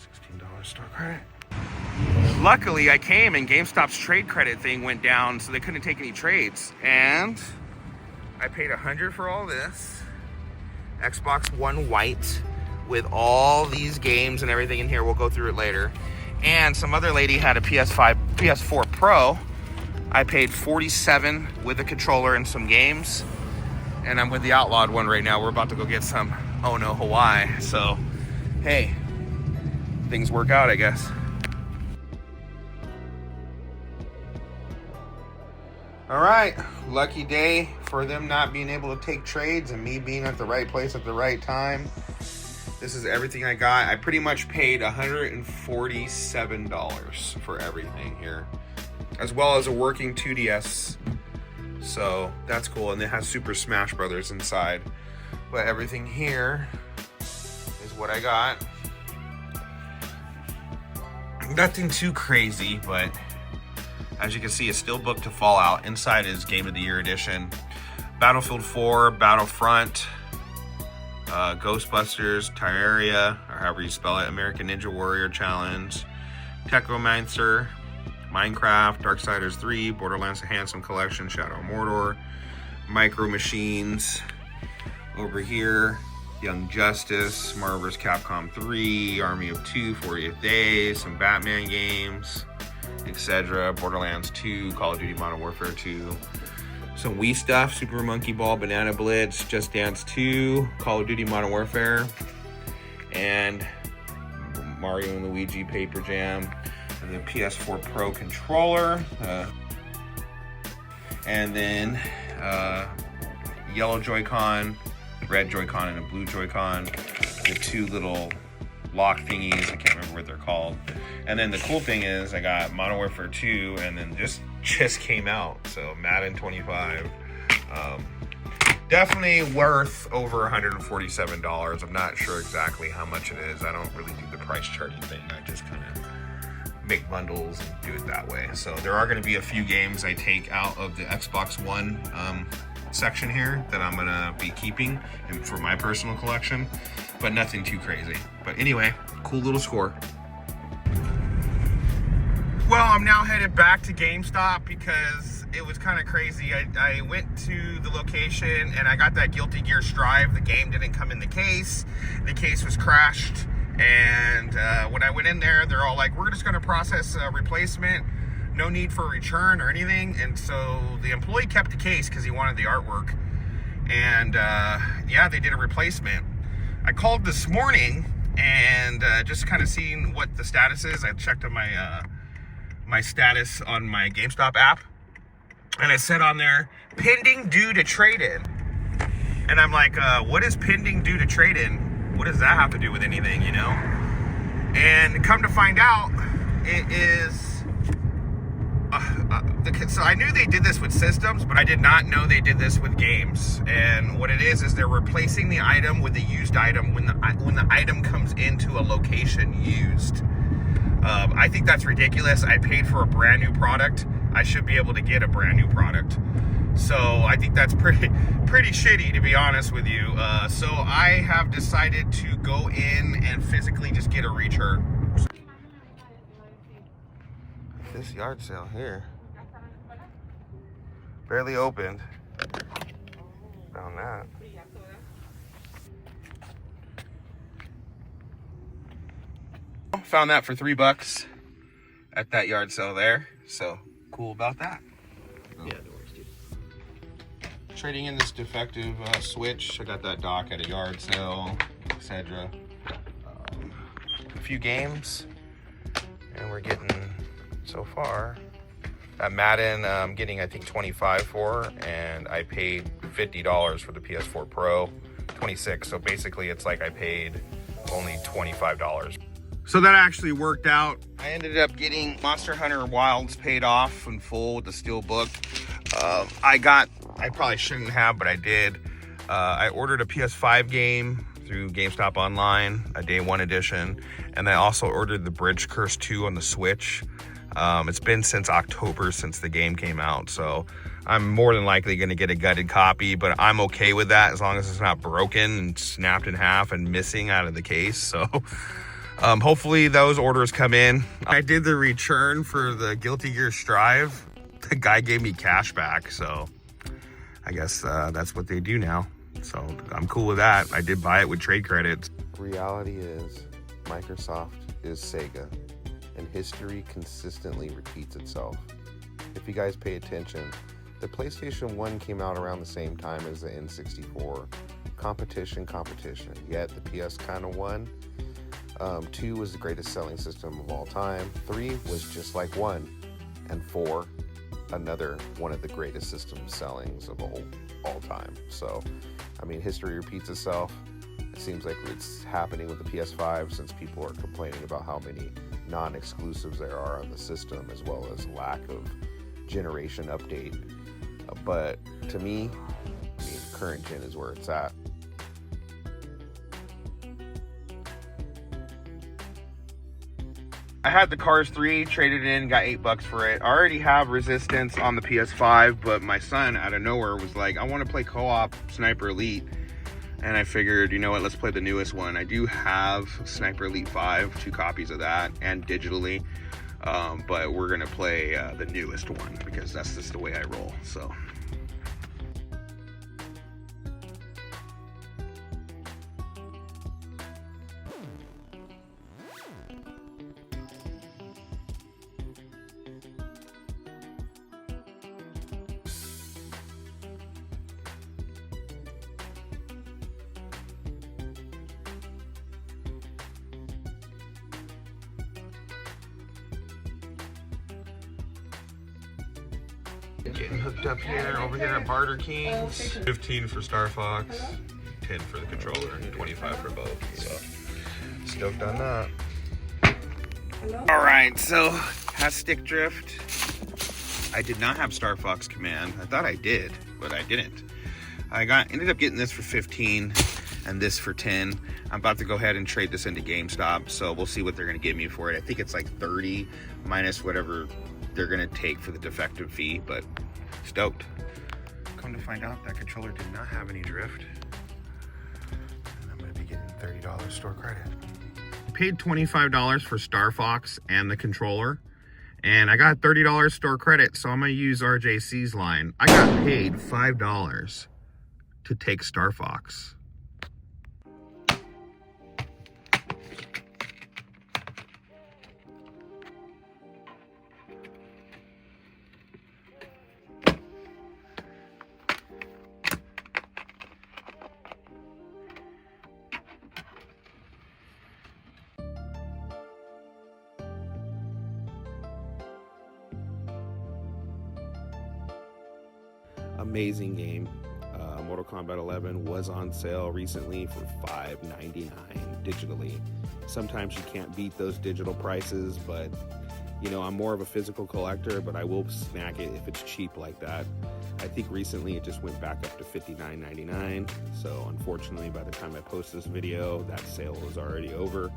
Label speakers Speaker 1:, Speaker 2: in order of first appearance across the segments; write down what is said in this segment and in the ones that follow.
Speaker 1: $16 store credit. Luckily, I came and GameStop's trade credit thing went down, so they couldn't take any trades. And I paid $100 for all this. Xbox One white with all these games and everything in here. We'll go through it later. And some other lady had a PS4 Pro. I paid $47 with a controller and some games. And I'm with the Outlawed one right now. We're about to go get some Oh No Hawaii. So, hey, things work out, I guess. All right, lucky day for them not being able to take trades and me being at the right place at the right time. This is everything I got. I pretty much paid $147 for everything here, as well as a working 2DS. So that's cool, and it has Super Smash Brothers inside. But everything here is what I got. Nothing too crazy, but as you can see, it's still booked to Fallout. Inside is Game of the Year edition. Battlefield 4, Battlefront, Ghostbusters, Terraria, or however you spell it, American Ninja Warrior Challenge, Technomancer, Minecraft, Darksiders 3, Borderlands The Handsome Collection, Shadow of Mordor, Micro Machines. Over here, Young Justice, Marvel vs. Capcom 3, Army of Two, 40th Days, some Batman games, etc. Borderlands 2, Call of Duty Modern Warfare 2, some Wii stuff, Super Monkey Ball, Banana Blitz, Just Dance 2, Call of Duty Modern Warfare, and Mario and Luigi Paper Jam, and the PS4 Pro controller, and then yellow Joy-Con, red Joy-Con, and a blue Joy-Con, the two little lock thingies, I can't remember what they're called. And then the cool thing is I got Modern Warfare 2 and then just came out, so Madden 25. Definitely worth over $147. I'm not sure exactly how much it is. I don't really do the price charting thing. I just kind of make bundles and do it that way. So there are going to be a few games I take out of the Xbox One section here that I'm gonna be keeping for my personal collection, but nothing too crazy. But anyway, cool little score. Well, I'm now headed back to GameStop because it was kind of crazy. I went to the location and I got that Guilty Gear Strive. The game didn't come in the case. The case was crashed. And when I went in there, they're all like, we're just gonna process a replacement. No need for a return or anything. And so the employee kept the case because he wanted the artwork. And yeah, they did a replacement. I called this morning and just kind of seeing what the status is. I checked on my status on my GameStop app, and it said on there, pending due to trade-in. And I'm like, what is pending due to trade-in? What does that have to do with anything, you know? And come to find out, it is so I knew they did this with systems, but I did not know they did this with games. And what it is they're replacing the item with a used item when the item comes into a location used. I think that's ridiculous. I paid for a brand new product. I should be able to get a brand new product. So I think that's pretty shitty, to be honest with you. So I have decided to go in and physically just get a return. This yard sale here, barely opened. Found that. Found that for $3 at that yard sale there. So cool about that. Yeah, no worries, dude. Trading in this defective Switch. I got that dock at a yard sale, etc. A few games, and we're getting, so far, at Madden, I'm getting, I think, $25 for, and I paid $50 for the PS4 Pro, $26. So basically, it's like I paid only $25. So that actually worked out. I ended up getting Monster Hunter Wilds paid off in full with the steel book. I probably shouldn't have, but I did. I ordered a PS5 game through GameStop Online, a day one edition, and I also ordered the Bridge Curse 2 on the Switch. It's been since October since the game came out, so I'm more than likely going to get a gutted copy, but I'm okay with that as long as it's not broken and snapped in half and missing out of the case. So Hopefully those orders come in. I did the return for the Guilty Gear Strive. The guy gave me cash back, so I guess that's what they do now. So I'm cool with that. I did buy it with trade credits.
Speaker 2: Reality is, Microsoft is Sega, and history consistently repeats itself. If you guys pay attention, the PlayStation 1 came out around the same time as the N64. Competition. Yet the PS kind of won. 2 was the greatest selling system of all time. 3 was just like 1. And 4, another one of the greatest system sellings of all time. So, I mean, history repeats itself. It seems like it's happening with the PS5 since people are complaining about how many non-exclusives there are on the system, as well as lack of generation update. But to me, I mean, current gen is where it's at.
Speaker 1: I had the Cars 3, traded in, got $8 for it. I already have Resistance on the PS5, but my son out of nowhere was like, I want to play co-op Sniper Elite. And I figured, you know what, let's play the newest one. I do have Sniper Elite 5, 2 copies of that, and digitally. But we're gonna play the newest one because that's just the way I roll, so. Getting hooked up here, over here at Barter Kings. 15 for Star Fox, 10 for the controller, and 25 for both. So, stoked on that. All right, so has stick drift. I did not have Star Fox Command. I thought I did, but I didn't. Ended up getting this for 15 and this for 10. I'm about to go ahead and trade this into GameStop, so we'll see what they're gonna give me for it. I think it's like 30 minus whatever they're gonna take for the defective fee, but stoked. Come to find out, that controller did not have any drift. And I'm gonna be getting $30 store credit. I paid $25 for Star Fox and the controller, and I got $30 store credit, so I'm gonna use RJC's line. I got paid $5 to take Star Fox.
Speaker 2: Amazing game. Mortal Kombat 11 was on sale recently for $5.99 digitally. Sometimes you can't beat those digital prices, but you know, I'm more of a physical collector, but I will snag it if it's cheap like that. I think recently it just went back up to $59.99. So unfortunately, by the time I post this video, that sale is already over.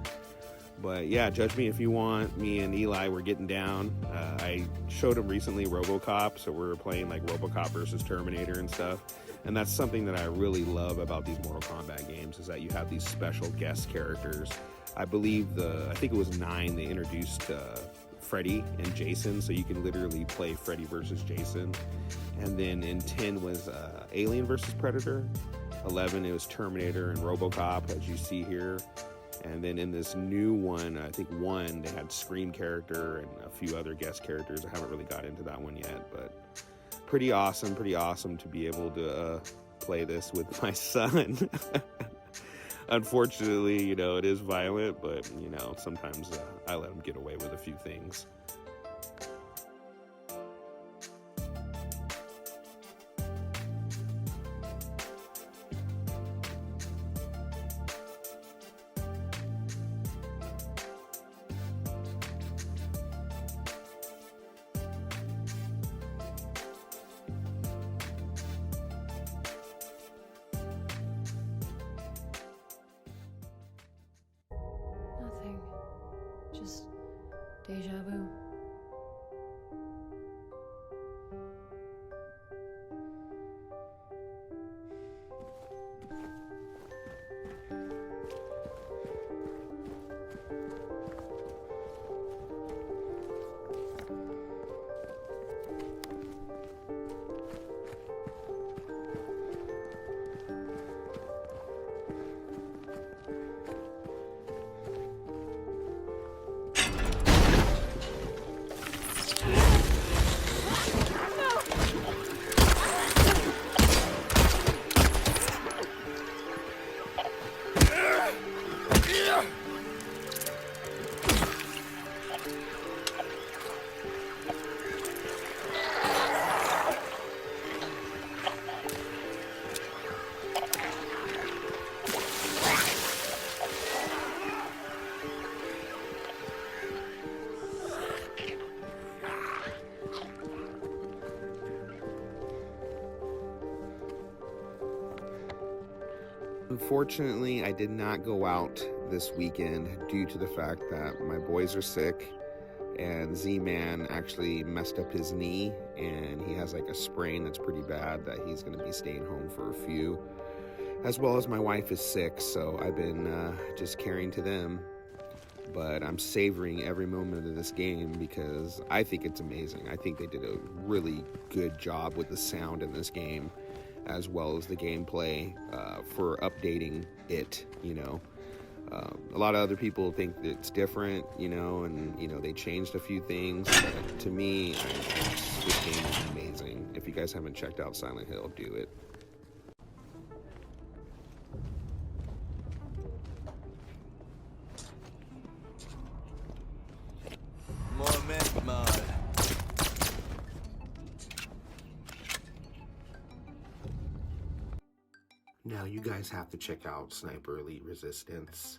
Speaker 2: But yeah, judge me if you want. Me and Eli were getting down. I showed him recently RoboCop, so we were playing like RoboCop versus Terminator and stuff. And that's something that I really love about these Mortal Kombat games, is that you have these special guest characters. I believe I think it was 9, they introduced Freddy and Jason, so you can literally play Freddy versus Jason. And then in 10 was Alien versus Predator. 11, it was Terminator and RoboCop, as you see here. And then in this new one, I think 1, they had Scream character and a few other guest characters. I haven't really got into that one yet, but pretty awesome to be able to play this with my son. Unfortunately, you know, it is violent, but, you know, sometimes I let him get away with a few things.
Speaker 3: Nothing. Just deja vu.
Speaker 2: Unfortunately, I did not go out this weekend due to the fact that my boys are sick, and Z-Man actually messed up his knee, and he has like a sprain that's pretty bad that he's going to be staying home for a few, as well as my wife is sick, so I've been just caring to them. But I'm savoring every moment of this game because I think it's amazing. I think they did a really good job with the sound in this game, as well as the gameplay for updating it, you know. A lot of other people think that it's different, you know, and, you know, they changed a few things. But to me, this game is amazing. If you guys haven't checked out Silent Hill, do it.
Speaker 4: More meth mod.
Speaker 2: Now, you guys have to check out Sniper Elite Resistance.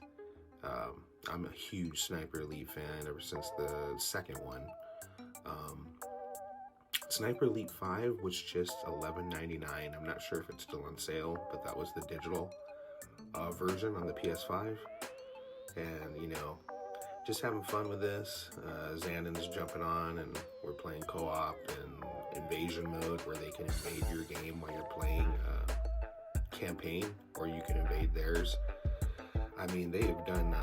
Speaker 2: I'm a huge Sniper Elite fan ever since the second one. Sniper Elite 5 was just $11.99. I'm not sure if it's still on sale, but that was the digital version on the PS5. And, you know, just having fun with this. Xandon's jumping on, and we're playing co-op and invasion mode, where they can invade your game while you're playing campaign, or you can invade theirs. I mean, they have done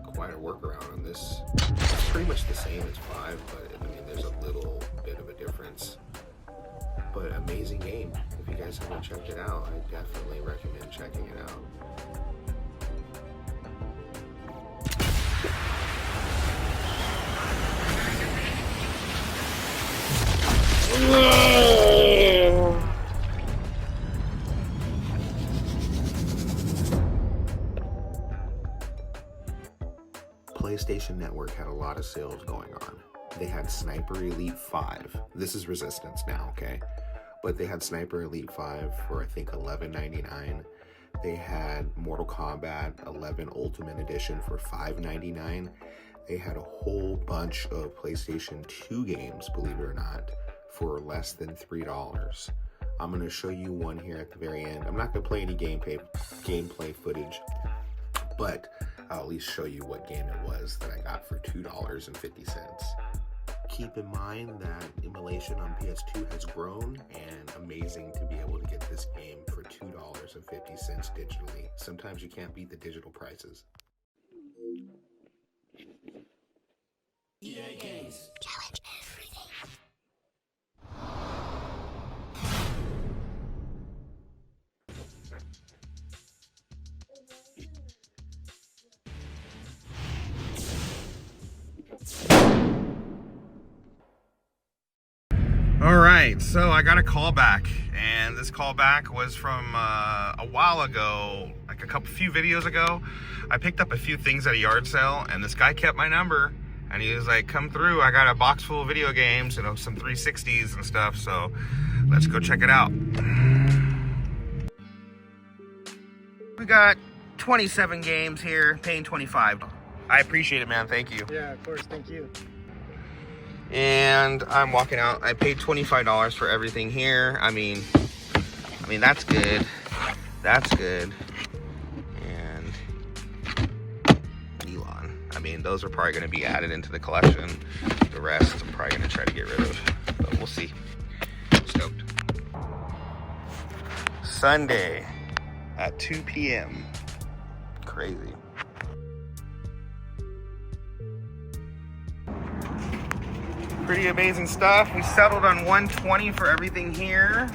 Speaker 2: quite a workaround on this. It's pretty much the same as 5, but I mean, there's a little bit of a difference. But amazing game. If you guys haven't checked it out, I definitely recommend checking it out. PlayStation Network had a lot of sales going on. They had Sniper Elite 5. This is Resistance now, okay? But they had Sniper Elite 5 for, I think, $11.99. They had Mortal Kombat 11 Ultimate Edition for $5.99. They had a whole bunch of PlayStation 2 games, believe it or not, for less than $3. I'm going to show you one here at the very end. I'm not going to play any gameplay footage, but I'll at least show you what game it was that I got for $2.50. Keep in mind that emulation on PS2 has grown, and amazing to be able to get this game for $2.50 digitally. Sometimes you can't beat the digital prices.
Speaker 4: EA Games.
Speaker 3: Challenge everything.
Speaker 1: All right, so I got a call back, and this call back was from a while ago, like a few videos ago. I picked up a few things at a yard sale, and this guy kept my number, and he was like, come through, I got a box full of video games, you know, some 360s and stuff, so let's go check it out. We got 27 games here, paying $25. I appreciate it, man, thank you.
Speaker 5: Yeah, of course, thank you.
Speaker 1: And I'm walking out. I paid $25 for everything here. I mean that's good. That's good. And Elon. I mean, those are probably going to be added into the collection. The rest I'm probably going to try to get rid of, but we'll see. Stoked. Sunday at 2 p.m. Crazy. Pretty amazing stuff. We settled on $120 for everything here.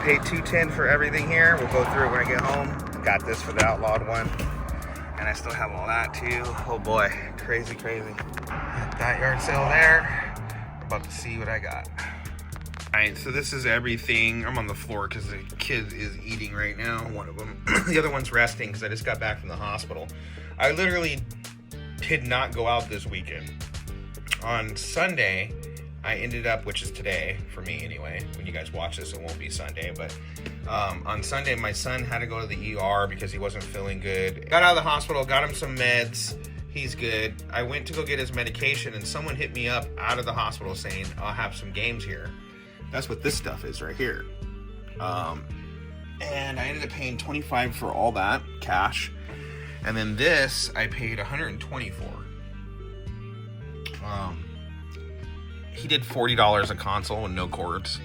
Speaker 1: Paid $210 for everything here. We'll go through it when I get home. Got this for the outlawed one. And I still have all that too. Oh boy, crazy, crazy. At that yard sale there. We're about to see what I got. All right, so this is everything. I'm on the floor because the kid is eating right now, one of them. The other one's resting because I just got back from the hospital. I literally did not go out this weekend. On Sunday, I ended up, which is today, for me anyway, when you guys watch this, it won't be Sunday, but on Sunday, my son had to go to the ER because he wasn't feeling good. Got out of the hospital, got him some meds, he's good. I went to go get his medication, and someone hit me up out of the hospital saying, I'll have some games here. That's what this stuff is right here. And I ended up paying $25 for all that cash. And then this I paid $120 for. He did $40 a console and no cords,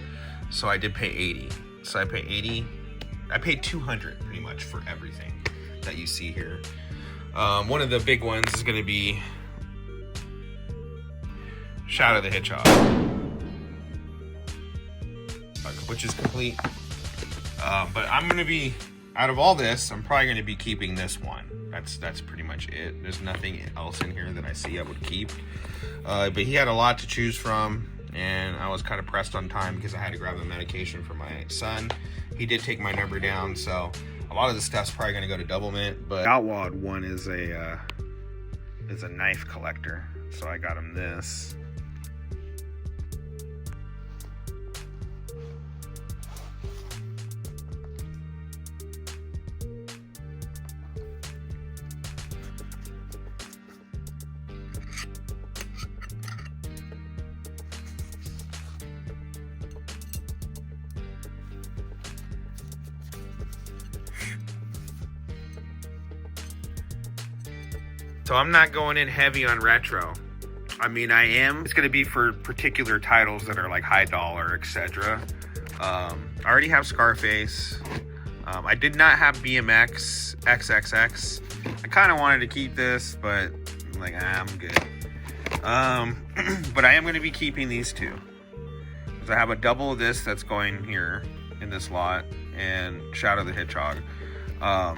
Speaker 1: so I did pay $80. So I paid $80. I paid $200 pretty much for everything that you see here. One of the big ones is going to be Shadow the Hedgehog, which is complete. But I'm going to be, out of all this, I'm probably going to be keeping this one. That's pretty much it. There's nothing else in here that I see I would keep. But he had a lot to choose from, and I was kind of pressed on time because I had to grab the medication for my son. He did take my number down, so a lot of the stuff's probably going to go to Double Mint. But outlawed one is a knife collector, so I got him this. So I'm not going in heavy on retro. I mean, I am. It's going to be for particular titles that are like high dollar, etc. I already have Scarface. I did not have BMX XXX. I kind of wanted to keep this, but I'm like, I'm good. But I am going to be keeping these two. So I have a double of this that's going here in this lot, and Shadow the Hedgehog. I'm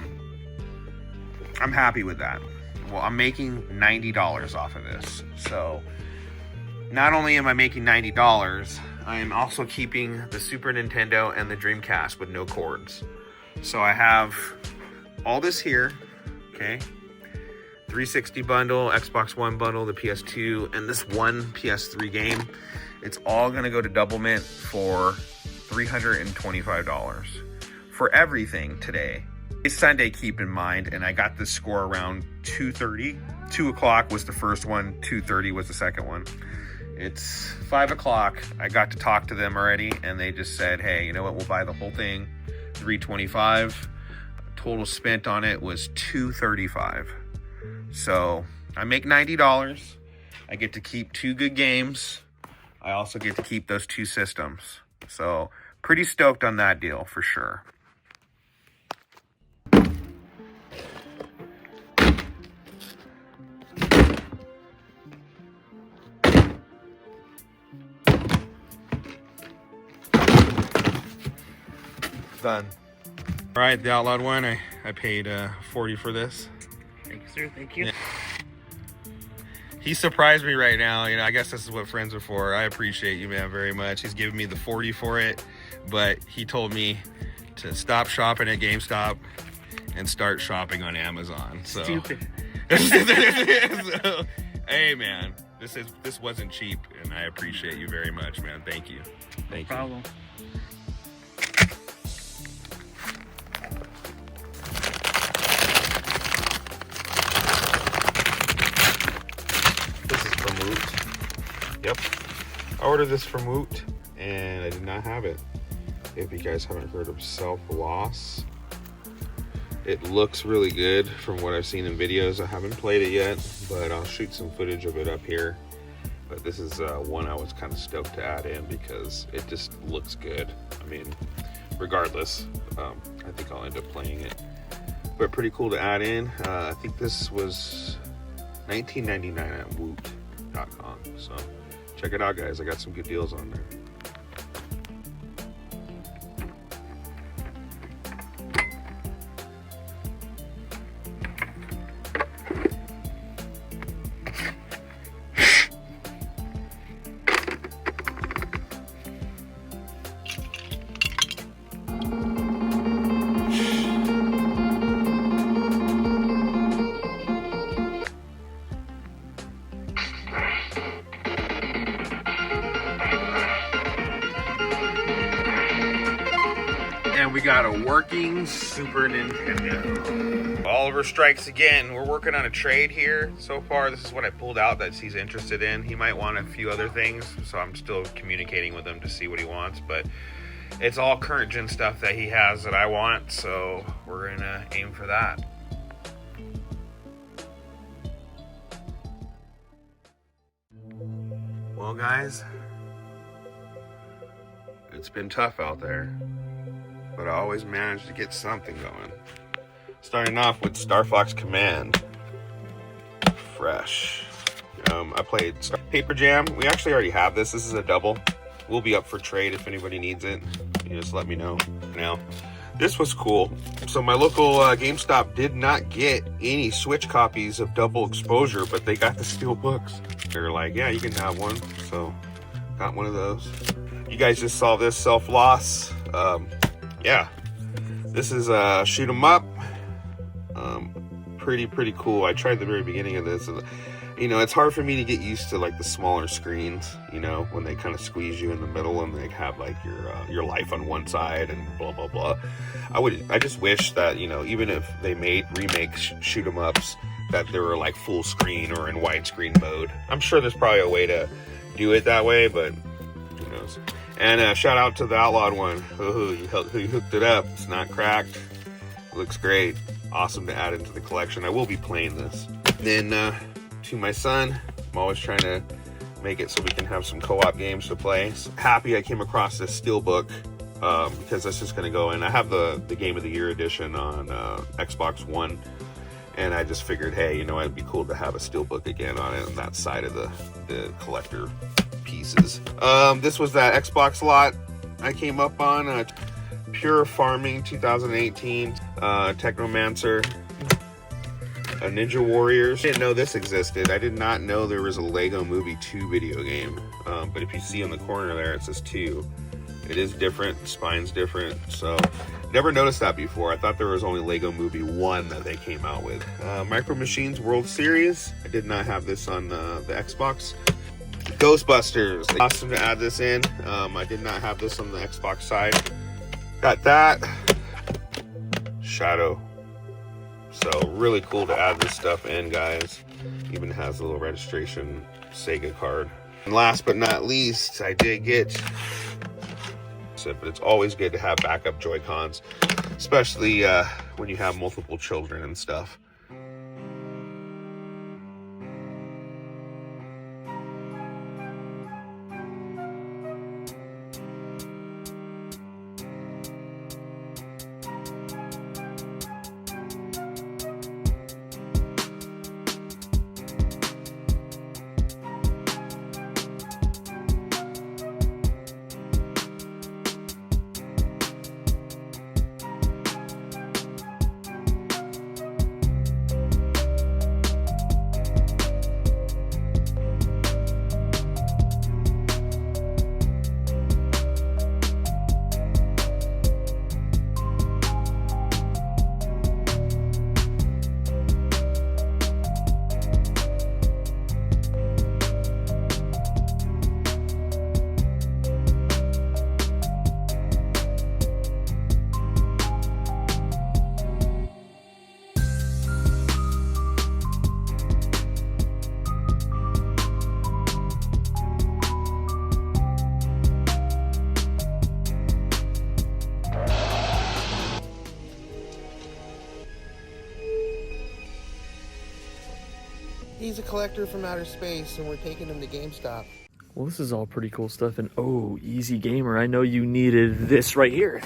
Speaker 1: happy with that. Well, I'm making $90 off of this. So not only am I making $90, I am also keeping the Super Nintendo and the Dreamcast with no cords. So I have all this here, okay? 360 bundle, Xbox One bundle, the PS2, and this one PS3 game. It's all gonna go to Double Mint for $325 for everything today. It's Sunday, keep in mind, and I got this score around 2:30. 2 o'clock was the first one, 2:30 was the second one. It's 5 o'clock. I got to talk to them already, and they just said, hey, you know what, we'll buy the whole thing, $325. Total spent on it was $235. So I make $90. I get to keep 2 good games. I also get to keep those 2 systems. So pretty stoked on that deal for sure. Done. All right, the outlawed one, I paid $40 for this.
Speaker 5: Thank you, sir. Thank you.
Speaker 1: Yeah. He surprised me right now. You know, I guess this is what friends are for. I appreciate you, man, very much. He's giving me the $40 for it, but he told me to stop shopping at GameStop and start shopping on Amazon. So.
Speaker 5: Stupid.
Speaker 1: So, hey, man, this wasn't cheap, and I appreciate you very much, man. Thank you. Thank you.
Speaker 5: No problem.
Speaker 1: Yep, I ordered this from Woot and I did not have it. If you guys haven't heard of Self-Loss, it looks really good from what I've seen in videos. I haven't played it yet, but I'll shoot some footage of it up here. But this is one I was kind of stoked to add in because it just looks good. I mean, regardless, I think I'll end up playing it. But pretty cool to add in. I think this was $19.99 at Woot.com. So check it out, guys. I got some good deals on there. And we got a working Super Nintendo. Oliver strikes again. We're working on a trade here. So far, this is what I pulled out that he's interested in. He might want a few other things, so I'm still communicating with him to see what he wants. But it's all current gen stuff that he has that I want, so we're gonna aim for that. Well guys, it's been tough out there, but I always manage to get something going. Starting off with Star Fox Command. Fresh. I played Paper Jam. We actually already have this. This is a double. We'll be up for trade if anybody needs it. You just let me know. Now, this was cool. So my local GameStop did not get any Switch copies of Double Exposure, but they got the steel books. They're like, yeah, you can have one. So got one of those. You guys just saw this Self-Loss. Yeah, this is Shoot 'em Up. Pretty cool. I tried the very beginning of this. You know, it's hard for me to get used to like the smaller screens, you know, when they kind of squeeze you in the middle and they have like your life on one side and blah blah blah. I just wish that, you know, even if they made remakes shoot 'em ups, that they were like full screen or in widescreen mode. I'm sure there's probably a way to do it that way, but who knows. And shout out to the Outlawed one. Who hooked it up. It's not cracked. It looks great. Awesome to add into the collection. I will be playing this. Then to my son, I'm always trying to make it so we can have some co-op games to play. So happy I came across this Steelbook because that's just going to go in. I have the Game of the Year edition on Xbox One, and I just figured, hey, you know, it'd be cool to have a Steelbook again on it on that side of the collector pieces. This was that Xbox lot I came up on. Pure Farming 2018, Technomancer, Ninja Warriors. I didn't know this existed. I did not know there was a Lego Movie 2 video game. But if you see on the corner there, it says 2. It is different, the spine's different. So, never noticed that before. I thought there was only Lego Movie 1 that they came out with. Micro Machines World Series. I did not have this on the Xbox. Ghostbusters. Awesome to add this in. I did not have this on the Xbox side. Got that. Shadow. So really cool to add this stuff in, guys. Even has a little registration Sega card. And last but not least, I did get, but it's always good to have backup Joy-Cons, especially when you have multiple children and stuff.
Speaker 5: He's a collector from outer space, and we're taking him to GameStop.
Speaker 6: Well, this is all pretty cool stuff, and oh, easy gamer, I know you needed this right here.